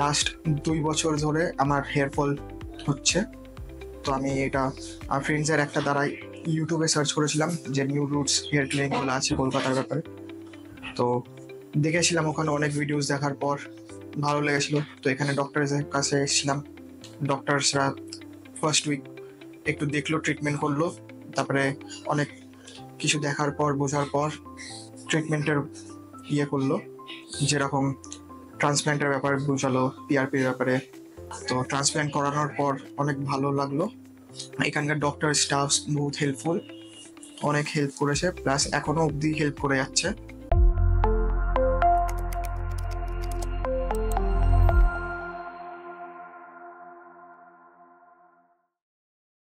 Last 2 বছর ধরে আমার হেয়ার ফল হচ্ছে। তো আমি এটা আমার ফ্রেন্ডসের একটা দ্বারাই ইউটিউবে সার্চ করেছিলাম যে নিউ রুটস হেয়ার ক্লিনিকগুলো আছে কলকাতার ব্যাপারে। তো দেখেছিলাম ওখানে অনেক ভিডিওস দেখার পর ভালো লেগেছিল, তো এখানে ডক্টরের কাছে এসেছিলাম। ডক্টরসরা ফার্স্ট উইক একটু দেখলো, ট্রিটমেন্ট করলো, তারপরে অনেক কিছু দেখার পর বোঝার পর ট্রিটমেন্টের করলো, যেরকম ট্রান্সপ্ল্যান্টের ব্যাপারে বোঝালো, পিআরপির ব্যাপারে। তো ট্রান্সপ্ল্যান্ট করানোর পর অনেক ভালো লাগলো। এখানকার ডক্টর স্টাফ বহুত হেল্পফুল, অনেক হেল্প করেছে, প্লাস এখনো অবধি হেল্প করে যাচ্ছে।